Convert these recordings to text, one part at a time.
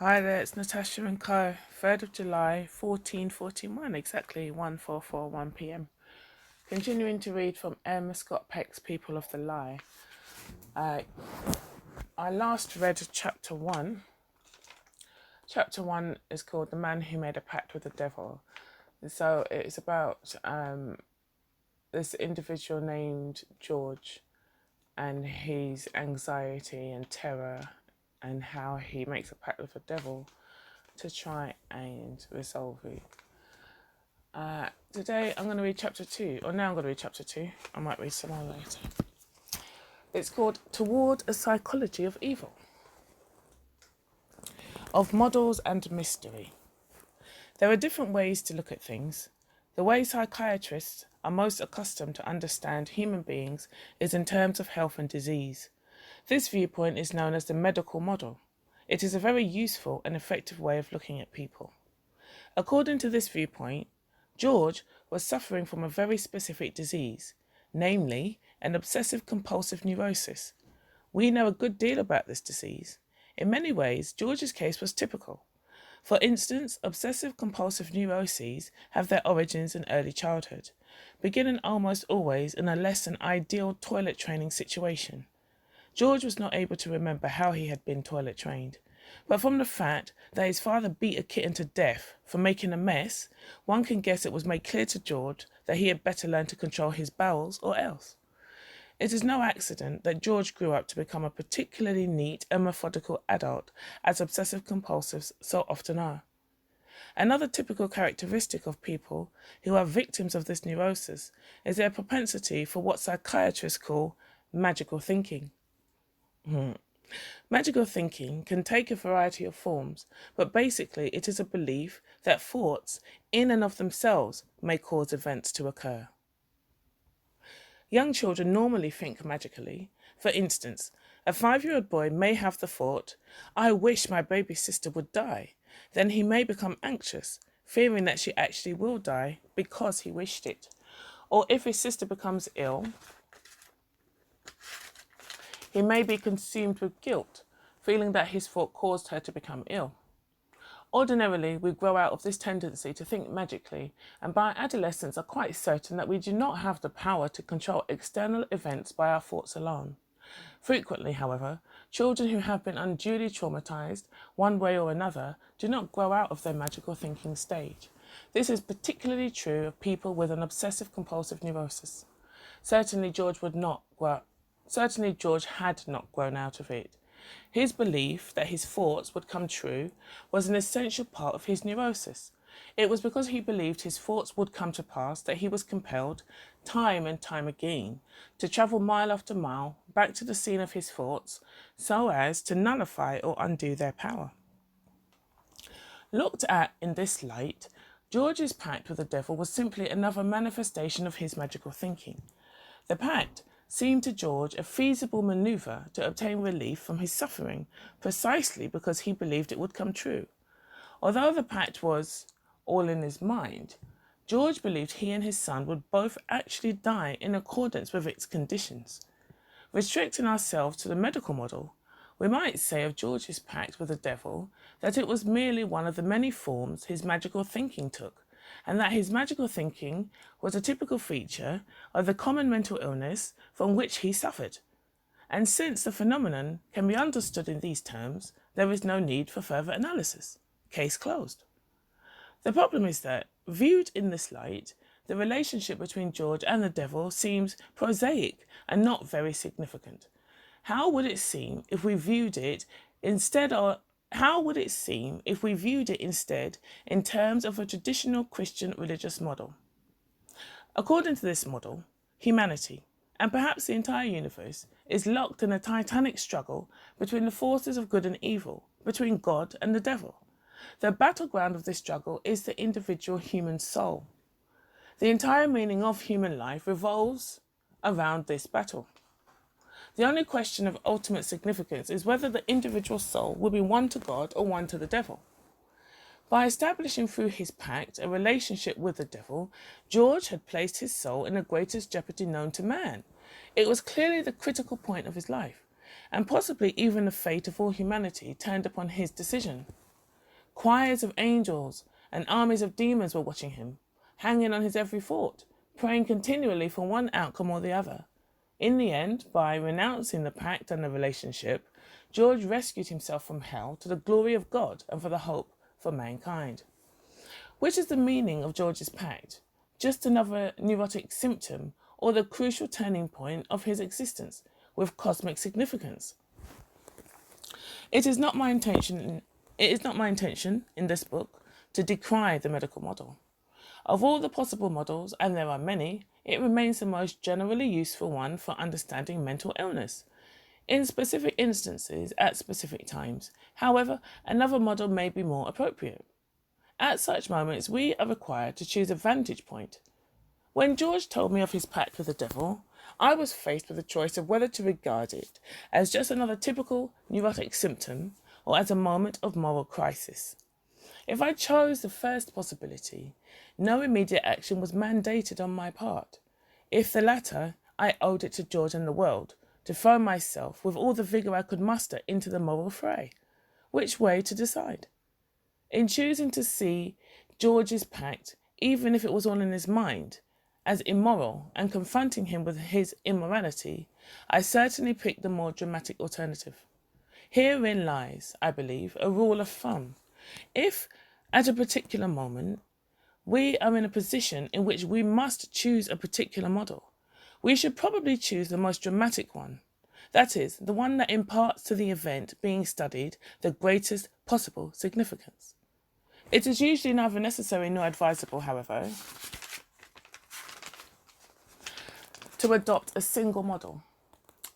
Hi there, it's Natasha N.K.O. 3rd of July, 1441, exactly 1441 p.m. Continuing to read from M. Scott Peck's People of the Lie. I last read chapter 1. Chapter 1 is called The Man Who Made a Pact with the Devil. So it's about this individual named George and his anxiety and terror and how he makes a pact with the devil to try and resolve it. Today I'm going to read chapter 2, or now I'm going to read chapter 2. I might read some more later. It's called Toward a Psychology of Evil, of Models and Mystery. There are different ways to look at things. The way psychiatrists are most accustomed to understand human beings is in terms of health and disease. This viewpoint is known as the medical model. It is a very useful and effective way of looking at people. According to this viewpoint, George was suffering from a very specific disease, namely an obsessive-compulsive neurosis. We know a good deal about this disease. In many ways, George's case was typical. For instance, obsessive-compulsive neuroses have their origins in early childhood, beginning almost always in a less than ideal toilet training situation. George was not able to remember how he had been toilet trained, but from the fact that his father beat a kitten to death for making a mess, one can guess it was made clear to George that he had better learn to control his bowels or else. It is no accident that George grew up to become a particularly neat and methodical adult, as obsessive compulsives so often are. Another typical characteristic of people who are victims of this neurosis is their propensity for what psychiatrists call magical thinking. Magical thinking can take a variety of forms, but basically it is a belief that thoughts, in and of themselves, may cause events to occur. Young children normally think magically. For instance, a 5-year-old boy may have the thought, "I wish my baby sister would die." Then he may become anxious, fearing that she actually will die because he wished it. Or if his sister becomes ill, he may be consumed with guilt, feeling that his thought caused her to become ill. Ordinarily, we grow out of this tendency to think magically, and by adolescence are quite certain that we do not have the power to control external events by our thoughts alone. Frequently, however, children who have been unduly traumatized, one way or another, do not grow out of their magical thinking stage. This is particularly true of people with an obsessive-compulsive neurosis. Certainly George had not grown out of it. His belief that his thoughts would come true was an essential part of his neurosis. It was because he believed his thoughts would come to pass that he was compelled, time and time again, to travel mile after mile back to the scene of his thoughts so as to nullify or undo their power. Looked at in this light, George's pact with the devil was simply another manifestation of his magical thinking. The pact seemed to George a feasible manoeuvre to obtain relief from his suffering, precisely because he believed it would come true. Although the pact was all in his mind, George believed he and his son would both actually die in accordance with its conditions. Restricting ourselves to the medical model, we might say of George's pact with the devil that it was merely one of the many forms his magical thinking took, and that his magical thinking was a typical feature of the common mental illness from which he suffered. And since the phenomenon can be understood in these terms, there is no need for further analysis. Case closed. The problem is that, viewed in this light, the relationship between George and the devil seems prosaic and not very significant. How would it seem if we viewed it instead in terms of a traditional Christian religious model? According to this model, humanity, and perhaps the entire universe, is locked in a titanic struggle between the forces of good and evil, between God and the devil. The battleground of this struggle is the individual human soul. The entire meaning of human life revolves around this battle. The only question of ultimate significance is whether the individual soul will be one to God or one to the devil. By establishing through his pact a relationship with the devil, George had placed his soul in the greatest jeopardy known to man. It was clearly the critical point of his life, and possibly even the fate of all humanity turned upon his decision. Choirs of angels and armies of demons were watching him, hanging on his every thought, praying continually for one outcome or the other. In the end, by renouncing the pact and the relationship, George rescued himself from hell to the glory of God and for the hope for mankind. Which is the meaning of George's pact? Just another neurotic symptom or the crucial turning point of his existence with cosmic significance? It is not my intention in this book to decry the medical model. Of all the possible models, and there are many, it remains the most generally useful one for understanding mental illness, in specific instances at specific times. However, another model may be more appropriate. At such moments, we are required to choose a vantage point. When George told me of his pact with the devil, I was faced with the choice of whether to regard it as just another typical neurotic symptom or as a moment of moral crisis. If I chose the first possibility, no immediate action was mandated on my part. If the latter, I owed it to George and the world to throw myself with all the vigour I could muster into the moral fray. Which way to decide? In choosing to see George's pact, even if it was all in his mind, as immoral and confronting him with his immorality, I certainly picked the more dramatic alternative. Herein lies, I believe, a rule of thumb. If, at a particular moment, we are in a position in which we must choose a particular model, we should probably choose the most dramatic one. That is, the one that imparts to the event being studied the greatest possible significance. It is usually neither necessary nor advisable, however, to adopt a single model.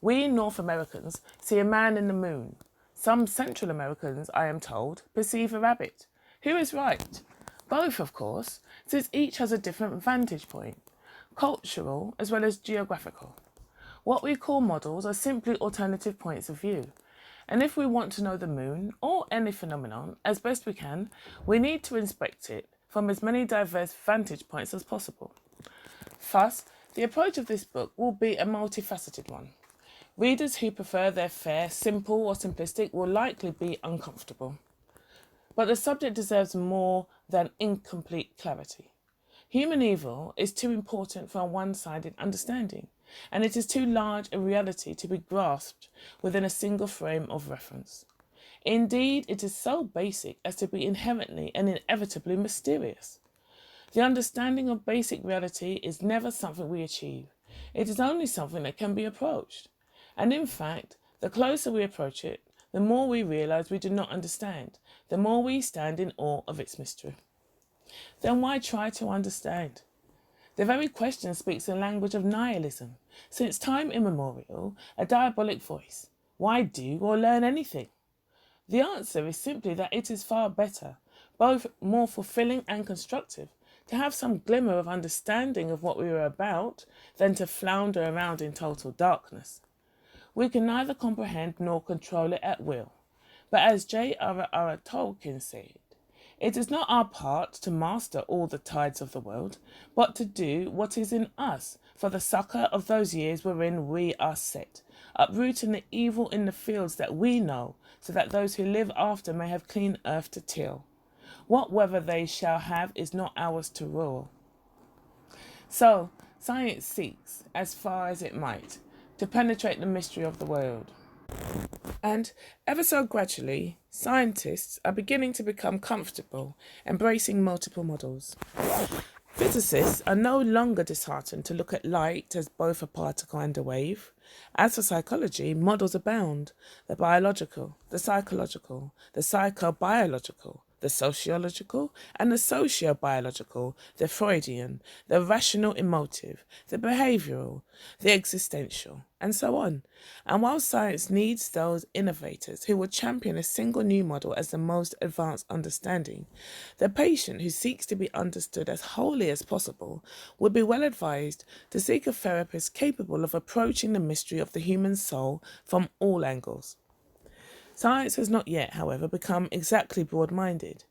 We North Americans see a man in the moon. Some Central Americans, I am told, perceive a rabbit. Who is right? Both, of course, since each has a different vantage point, cultural as well as geographical. What we call models are simply alternative points of view. And if we want to know the moon, or any phenomenon, as best we can, we need to inspect it from as many diverse vantage points as possible. Thus, the approach of this book will be a multifaceted one. Readers who prefer their fare simple or simplistic will likely be uncomfortable. But the subject deserves more than incomplete clarity. Human evil is too important for a one-sided understanding, and it is too large a reality to be grasped within a single frame of reference. Indeed, it is so basic as to be inherently and inevitably mysterious. The understanding of basic reality is never something we achieve. It is only something that can be approached. And in fact, the closer we approach it, the more we realise we do not understand, the more we stand in awe of its mystery. Then why try to understand? The very question speaks the language of nihilism. Since time immemorial, a diabolic voice. Why do or learn anything? The answer is simply that it is far better, both more fulfilling and constructive, to have some glimmer of understanding of what we are about than to flounder around in total darkness. We can neither comprehend nor control it at will. But as J.R.R. Tolkien said, it is not our part to master all the tides of the world, but to do what is in us for the succour of those years wherein we are set, uprooting the evil in the fields that we know, so that those who live after may have clean earth to till. What weather they shall have is not ours to rule. So, science seeks, as far as it might, to penetrate the mystery of the world. And ever so gradually, scientists are beginning to become comfortable embracing multiple models. Physicists are no longer disheartened to look at light as both a particle and a wave. As for psychology, models abound: the biological, the psychological, the psychobiological, the sociological and the sociobiological, the Freudian, the rational emotive, the behavioural, the existential, and so on. And while science needs those innovators who will champion a single new model as the most advanced understanding, the patient who seeks to be understood as wholly as possible would be well advised to seek a therapist capable of approaching the mystery of the human soul from all angles. Science has not yet, however, become exactly broad-minded.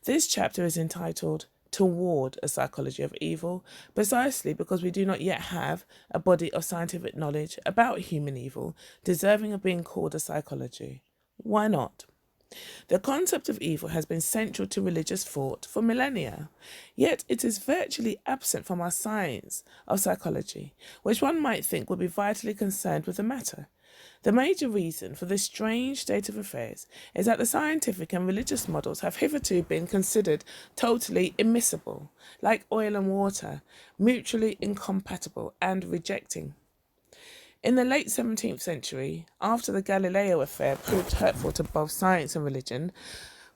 This chapter is entitled Toward a Psychology of Evil, precisely because we do not yet have a body of scientific knowledge about human evil deserving of being called a psychology. Why not? The concept of evil has been central to religious thought for millennia, yet it is virtually absent from our science of psychology, which one might think would be vitally concerned with the matter. The major reason for this strange state of affairs is that the scientific and religious models have hitherto been considered totally immiscible, like oil and water, mutually incompatible and rejecting. In the late 17th century, after the Galileo affair proved hurtful to both science and religion,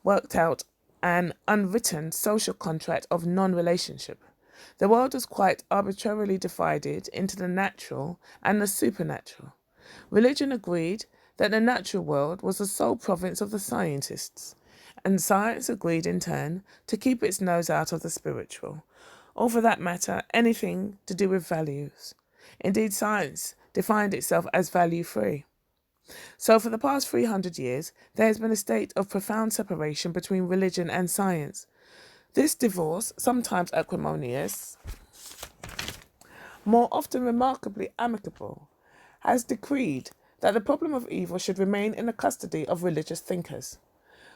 worked out an unwritten social contract of non-relationship. The world was quite arbitrarily divided into the natural and the supernatural. Religion agreed that the natural world was the sole province of the scientists, and science agreed in turn to keep its nose out of the spiritual, or for that matter, anything to do with values. Indeed, science defined itself as value-free. So for the past 300 years, there has been a state of profound separation between religion and science. This divorce, sometimes acrimonious, more often remarkably amicable, has decreed that the problem of evil should remain in the custody of religious thinkers.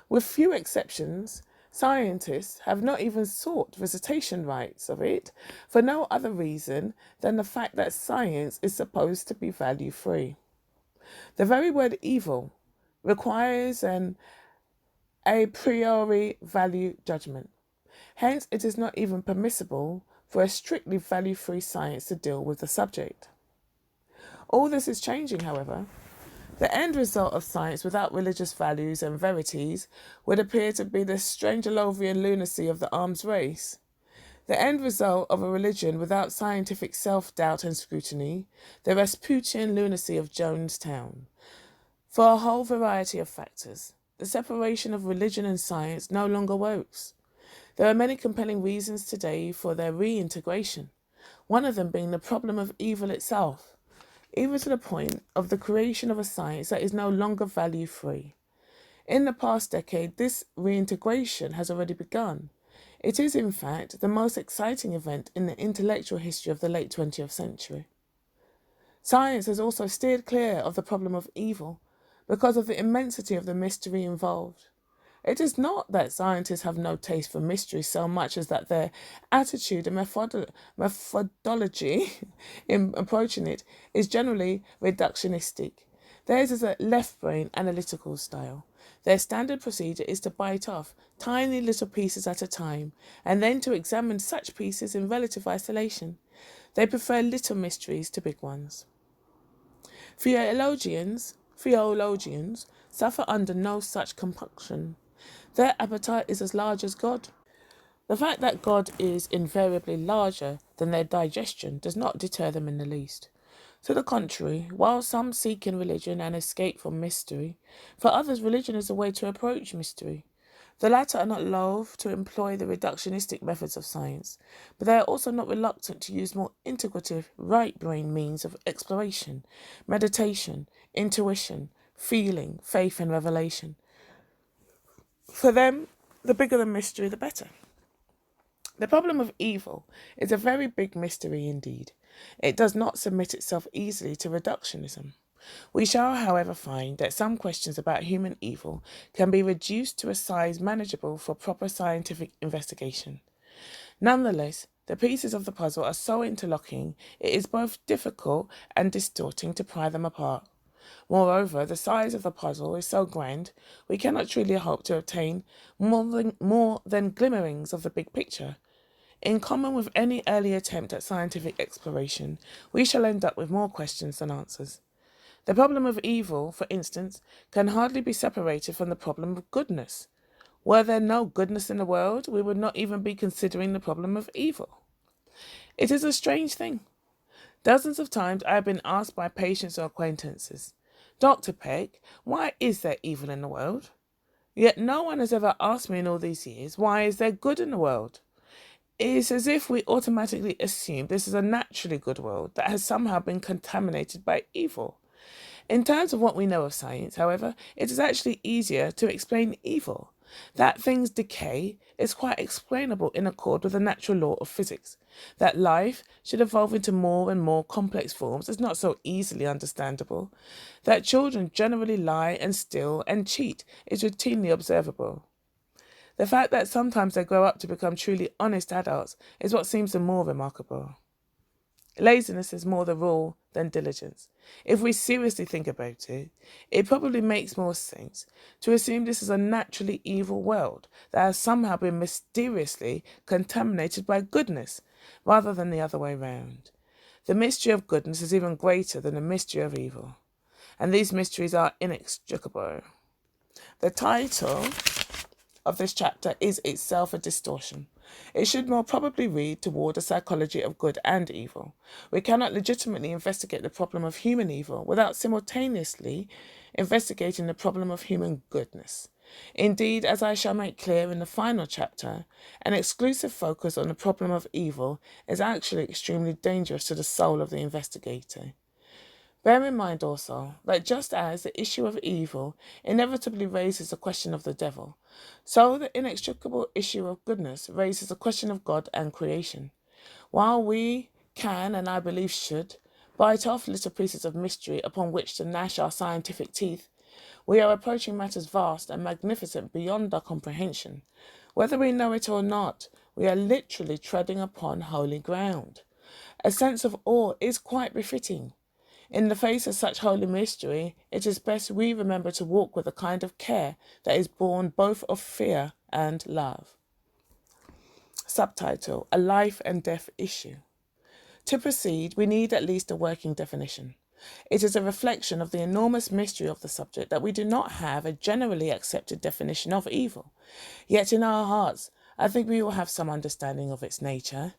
With few exceptions, scientists have not even sought visitation rights of it for no other reason than the fact that science is supposed to be value-free. The very word evil requires an a priori value judgment. Hence, it is not even permissible for a strictly value-free science to deal with the subject. All this is changing, however. The end result of science without religious values and verities would appear to be the Strangelovian lunacy of the arms race. The end result of a religion without scientific self-doubt and scrutiny, the Rasputian lunacy of Jonestown. For a whole variety of factors, the separation of religion and science no longer works. There are many compelling reasons today for their reintegration, one of them being the problem of evil itself, even to the point of the creation of a science that is no longer value-free. In the past decade, this reintegration has already begun. It is, in fact, the most exciting event in the intellectual history of the late 20th century. Science has also steered clear of the problem of evil because of the immensity of the mystery involved. It is not that scientists have no taste for mystery so much as that their attitude and methodology in approaching it is generally reductionistic. Theirs is a left-brain analytical style. Their standard procedure is to bite off tiny little pieces at a time and then to examine such pieces in relative isolation. They prefer little mysteries to big ones. Theologians suffer under no such compunction. Their appetite is as large as God. The fact that God is invariably larger than their digestion does not deter them in the least. To the contrary, while some seek in religion an escape from mystery, for others religion is a way to approach mystery. The latter are not loath to employ the reductionistic methods of science, but they are also not reluctant to use more integrative, right-brain means of exploration, meditation, intuition, feeling, faith and revelation. For them, the bigger the mystery, the better. The problem of evil is a very big mystery indeed. It does not submit itself easily to reductionism. We shall, however, find that some questions about human evil can be reduced to a size manageable for proper scientific investigation. Nonetheless, the pieces of the puzzle are so interlocking, it is both difficult and distorting to pry them apart. Moreover, the size of the puzzle is so grand, we cannot truly hope to obtain more than glimmerings of the big picture. In common with any early attempt at scientific exploration, we shall end up with more questions than answers. The problem of evil, for instance, can hardly be separated from the problem of goodness. Were there no goodness in the world, we would not even be considering the problem of evil. It is a strange thing. Dozens of times I have been asked by patients or acquaintances, "Dr. Peck, why is there evil in the world?" Yet no one has ever asked me in all these years, why is there good in the world? It is as if we automatically assume this is a naturally good world that has somehow been contaminated by evil. In terms of what we know of science, however, it is actually easier to explain evil. That things decay is quite explainable in accord with the natural law of physics. That life should evolve into more and more complex forms is not so easily understandable. That children generally lie and steal and cheat is routinely observable. The fact that sometimes they grow up to become truly honest adults is what seems the more remarkable. Laziness is more the rule than diligence. If we seriously think about it, it probably makes more sense to assume this is a naturally evil world that has somehow been mysteriously contaminated by goodness, rather than the other way round. The mystery of goodness is even greater than the mystery of evil, and these mysteries are inextricable. The title of this chapter is itself a distortion. It should more probably read toward a psychology of good and evil. We cannot legitimately investigate the problem of human evil without simultaneously investigating the problem of human goodness. Indeed, as I shall make clear in the final chapter, an exclusive focus on the problem of evil is actually extremely dangerous to the soul of the investigator. Bear in mind also that just as the issue of evil inevitably raises the question of the devil, so the inextricable issue of goodness raises the question of God and creation. While we can, and I believe should, bite off little pieces of mystery upon which to gnash our scientific teeth, we are approaching matters vast and magnificent beyond our comprehension. Whether we know it or not, we are literally treading upon holy ground. A sense of awe is quite befitting. In the face of such holy mystery, it is best we remember to walk with a kind of care that is born both of fear and love. Subtitle: A Life and Death Issue. To proceed, we need at least a working definition. It is a reflection of the enormous mystery of the subject that we do not have a generally accepted definition of evil. Yet in our hearts, I think we all have some understanding of its nature.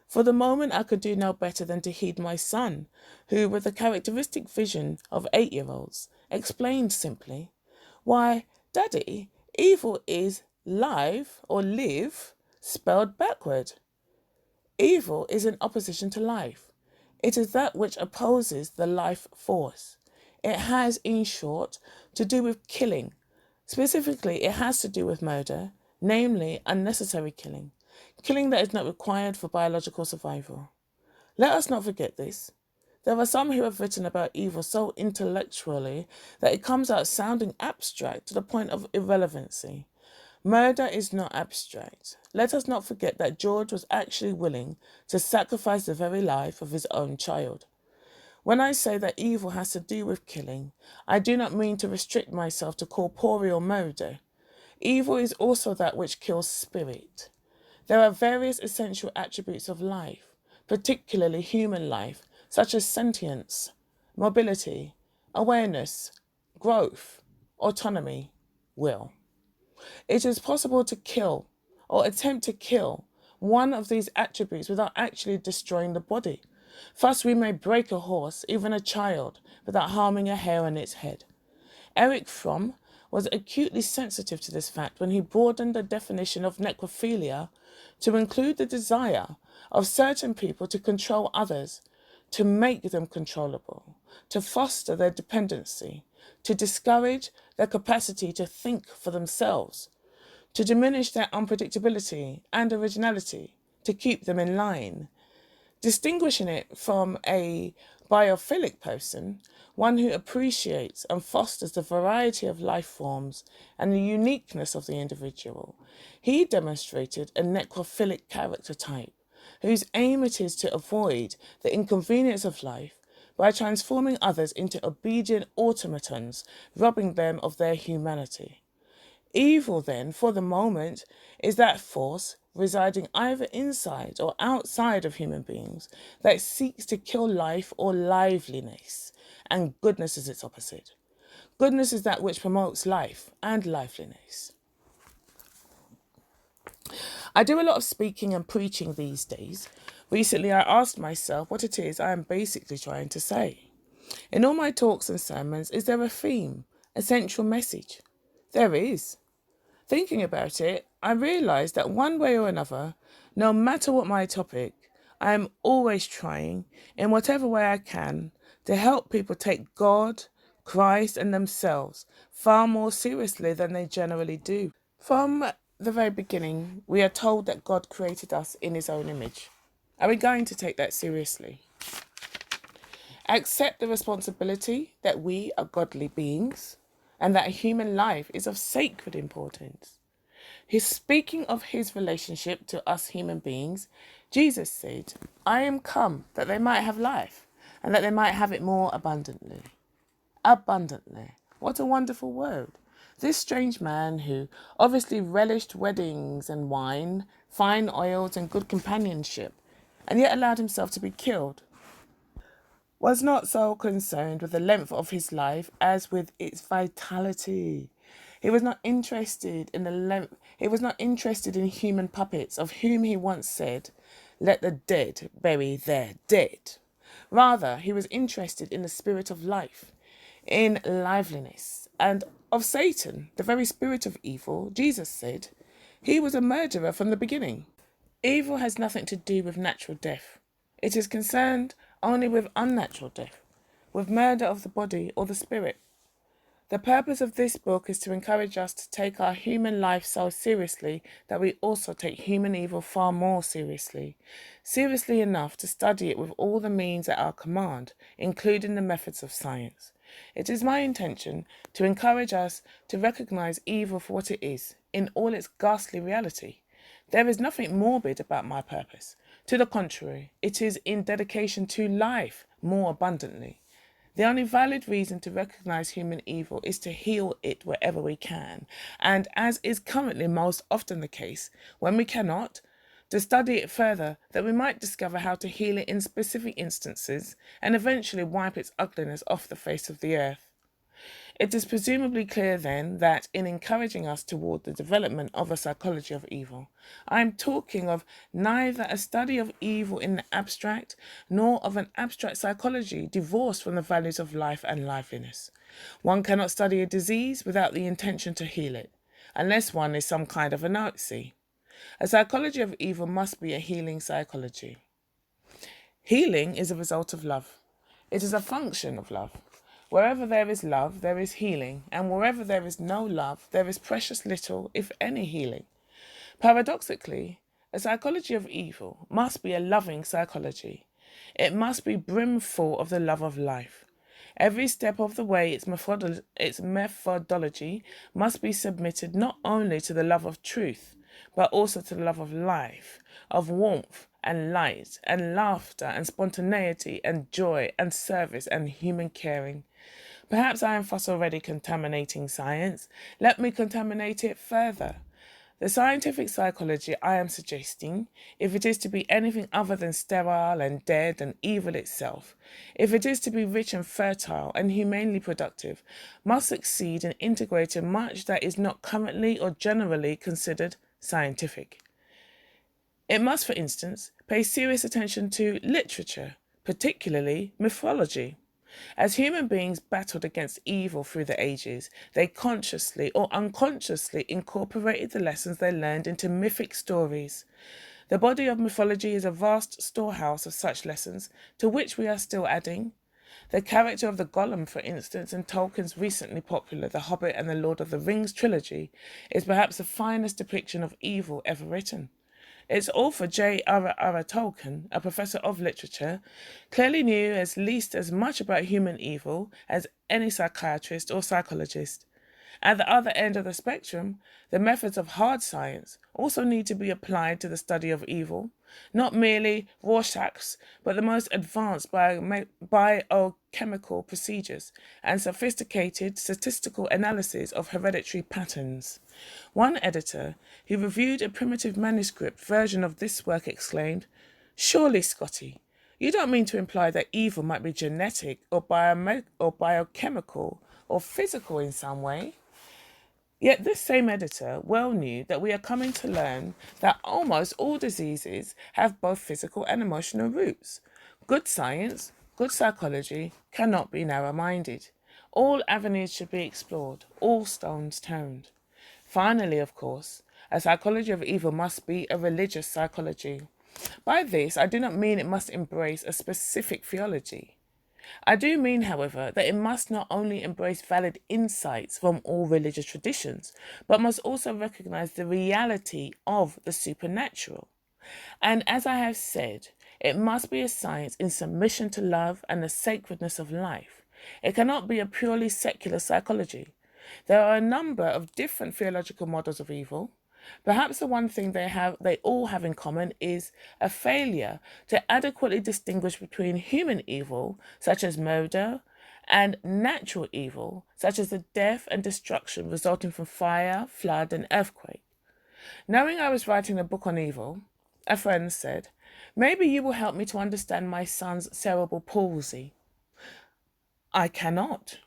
For the moment, I could do no better than to heed my son, who, with the characteristic vision of 8-year-olds, explained simply, "Why, Daddy, evil is live or live spelled backward. Evil is in opposition to life. It is that which opposes the life force. It has, in short, to do with killing. Specifically, it has to do with murder, namely unnecessary killing. Killing that is not required for biological survival. Let us not forget this. There are some who have written about evil so intellectually that it comes out sounding abstract to the point of irrelevancy. Murder is not abstract. Let us not forget that George was actually willing to sacrifice the very life of his own child. When I say that evil has to do with killing, I do not mean to restrict myself to corporeal murder. Evil is also that which kills spirit. There are various essential attributes of life, particularly human life, such as sentience, mobility, awareness, growth, autonomy, will. It is possible to kill or attempt to kill one of these attributes without actually destroying the body. Thus, we may break a horse, even a child, without harming a hair on its head. Erich Fromm was acutely sensitive to this fact when he broadened the definition of necrophilia to include the desire of certain people to control others, to make them controllable, to foster their dependency, to discourage their capacity to think for themselves, to diminish their unpredictability and originality, to keep them in line. Distinguishing it from a biophilic person, one who appreciates and fosters the variety of life forms and the uniqueness of the individual, he demonstrated a necrophilic character type, whose aim it is to avoid the inconvenience of life by transforming others into obedient automatons, robbing them of their humanity. Evil, then, for the moment, is that force residing either inside or outside of human beings that seeks to kill life or liveliness, and goodness is its opposite. Goodness is that which promotes life and liveliness. I do a lot of speaking and preaching these days. Recently, I asked myself what it is I am basically trying to say. In all my talks and sermons, is there a theme, a central message? There is. Thinking about it, I realised that one way or another, no matter what my topic, I am always trying, in whatever way I can, to help people take God, Christ and themselves far more seriously than they generally do. From the very beginning, we are told that God created us in his own image. Are we going to take that seriously? Accept the responsibility that we are godly beings and that a human life is of sacred importance. He's speaking of his relationship to us human beings. Jesus said, I am come that they might have life and that they might have it more abundantly. Abundantly. What a wonderful word. This strange man, who obviously relished weddings and wine, fine oils and good companionship, and yet allowed himself to be killed, was not so concerned with the length of his life as with its vitality. He was not interested in the length. He was not interested in human puppets, of whom he once said, "Let the dead bury their dead." Rather, he was interested in the spirit of life, in liveliness, and of Satan, the very spirit of evil. Jesus said he was a murderer from the beginning. Evil has nothing to do with natural death. It is concerned only with unnatural death, with murder of the body or the spirit. The purpose of this book is to encourage us to take our human life so seriously that we also take human evil far more seriously. Seriously enough to study it with all the means at our command, including the methods of science. It is my intention to encourage us to recognize evil for what it is, in all its ghastly reality. There is nothing morbid about my purpose. To the contrary, it is in dedication to life more abundantly. The only valid reason to recognize human evil is to heal it wherever we can, and as is currently most often the case, when we cannot, to study it further that we might discover how to heal it in specific instances and eventually wipe its ugliness off the face of the earth. It is presumably clear then that in encouraging us toward the development of a psychology of evil, I am talking of neither a study of evil in the abstract nor of an abstract psychology divorced from the values of life and liveliness. One cannot study a disease without the intention to heal it, unless one is some kind of a Nazi. A psychology of evil must be a healing psychology. Healing is a result of love. It is a function of love. Wherever there is love, there is healing, and wherever there is no love, there is precious little, if any, healing. Paradoxically, a psychology of evil must be a loving psychology. It must be brimful of the love of life. Every step of the way, its methodology must be submitted not only to the love of truth, but also to the love of life, of warmth and light and laughter and spontaneity and joy and service and human caring. Perhaps I am thus already contaminating science. Let me contaminate it further. The scientific psychology I am suggesting, if it is to be anything other than sterile and dead and evil itself, if it is to be rich and fertile and humanely productive, must succeed in integrating much that is not currently or generally considered scientific. It must, for instance, pay serious attention to literature, particularly mythology. As human beings battled against evil through the ages, they consciously or unconsciously incorporated the lessons they learned into mythic stories. The body of mythology is a vast storehouse of such lessons, to which we are still adding. The character of the Golem, for instance, in Tolkien's recently popular The Hobbit and the Lord of the Rings trilogy, is perhaps the finest depiction of evil ever written. Its author, J.R.R. Tolkien, a professor of literature, clearly knew at least as much about human evil as any psychiatrist or psychologist. At the other end of the spectrum, the methods of hard science also need to be applied to the study of evil, not merely Rorschach's, but the most advanced biochemical procedures and sophisticated statistical analysis of hereditary patterns. One editor, who reviewed a primitive manuscript version of this work, exclaimed, "Surely, Scotty, you don't mean to imply that evil might be genetic or biochemical or physical in some way?" Yet this same editor well knew that we are coming to learn that almost all diseases have both physical and emotional roots. Good science, good psychology cannot be narrow-minded. All avenues should be explored, all stones turned. Finally, of course, a psychology of evil must be a religious psychology. By this, I do not mean it must embrace a specific theology. I do mean, however, that it must not only embrace valid insights from all religious traditions, but must also recognize the reality of the supernatural. And as I have said, it must be a science in submission to love and the sacredness of life. It cannot be a purely secular psychology. There are a number of different theological models of evil. Perhaps the one thing they all have in common is a failure to adequately distinguish between human evil, such as murder, and natural evil, such as the death and destruction resulting from fire, flood, and earthquake. Knowing I was writing a book on evil, a friend said, "Maybe you will help me to understand my son's cerebral palsy." I cannot.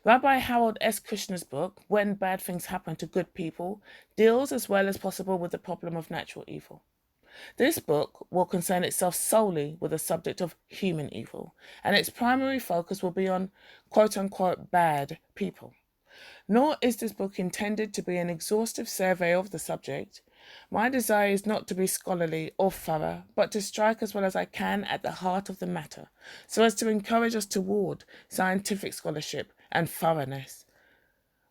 Rabbi Harold S. Kushner's book, When Bad Things Happen to Good People, deals as well as possible with the problem of natural evil. This book will concern itself solely with the subject of human evil, and its primary focus will be on quote-unquote bad people. Nor is this book intended to be an exhaustive survey of the subject. My desire is not to be scholarly or thorough, but to strike as well as I can at the heart of the matter, so as to encourage us toward scientific scholarship and thoroughness.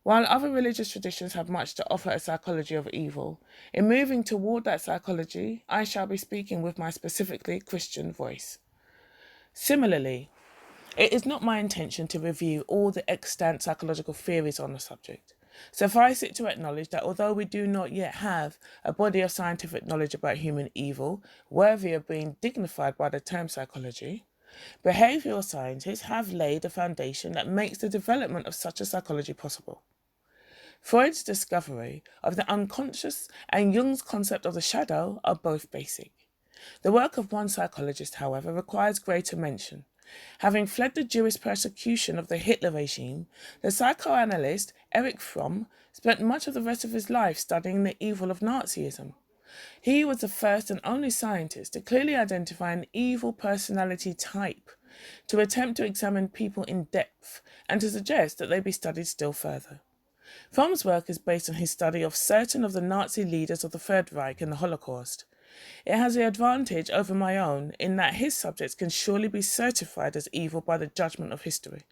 While other religious traditions have much to offer a psychology of evil, in moving toward that psychology, I shall be speaking with my specifically Christian voice. Similarly, it is not my intention to review all the extant psychological theories on the subject. Suffice it to acknowledge that although we do not yet have a body of scientific knowledge about human evil worthy of being dignified by the term psychology, behavioral scientists have laid a foundation that makes the development of such a psychology possible. Freud's discovery of the unconscious and Jung's concept of the shadow are both basic. The work of one psychologist, however, requires greater mention. Having fled the Jewish persecution of the Hitler regime, the psychoanalyst Erich Fromm spent much of the rest of his life studying the evil of Nazism. He was the first and only scientist to clearly identify an evil personality type, to attempt to examine people in depth, and to suggest that they be studied still further. Fromm's work is based on his study of certain of the Nazi leaders of the Third Reich in the Holocaust. It has the advantage over my own in that his subjects can surely be certified as evil by the judgment of history.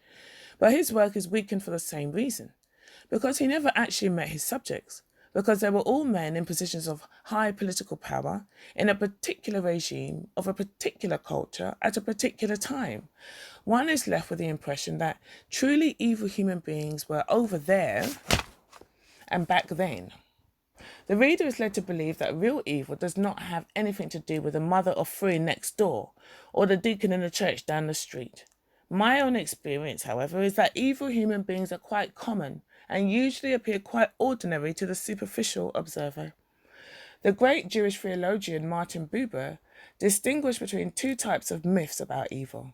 But his work is weakened for the same reason, because he never actually met his subjects, because they were all men in positions of high political power in a particular regime of a particular culture at a particular time. One is left with the impression that truly evil human beings were over there and back then. The reader is led to believe that real evil does not have anything to do with the mother of three next door or the deacon in the church down the street. My own experience, however, is that evil human beings are quite common and usually appear quite ordinary to the superficial observer. The great Jewish theologian Martin Buber distinguished between two types of myths about evil.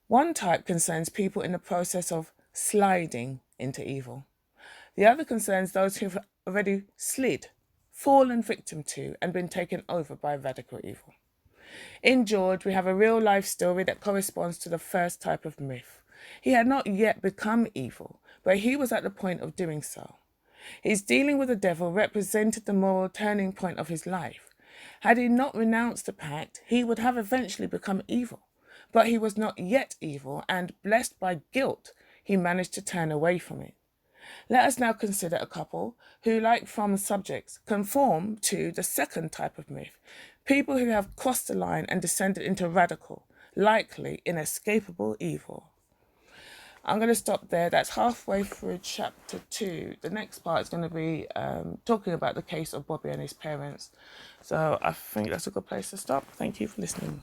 One type concerns people in the process of sliding into evil. The other concerns those who've already slid, fallen victim to, and been taken over by radical evil. In George, we have a real-life story that corresponds to the first type of myth. He had not yet become evil, but he was at the point of doing so. His dealing with the devil represented the moral turning point of his life. Had he not renounced the pact, he would have eventually become evil. But he was not yet evil, and blessed by guilt, he managed to turn away from it. Let us now consider a couple who, like Fromm's subjects, conform to the second type of myth, people who have crossed the line and descended into radical, likely inescapable evil. I'm going to stop there. That's halfway through chapter 2. The next part is going to be talking about the case of Bobby and his parents. So I think that's a good place to stop. Thank you for listening.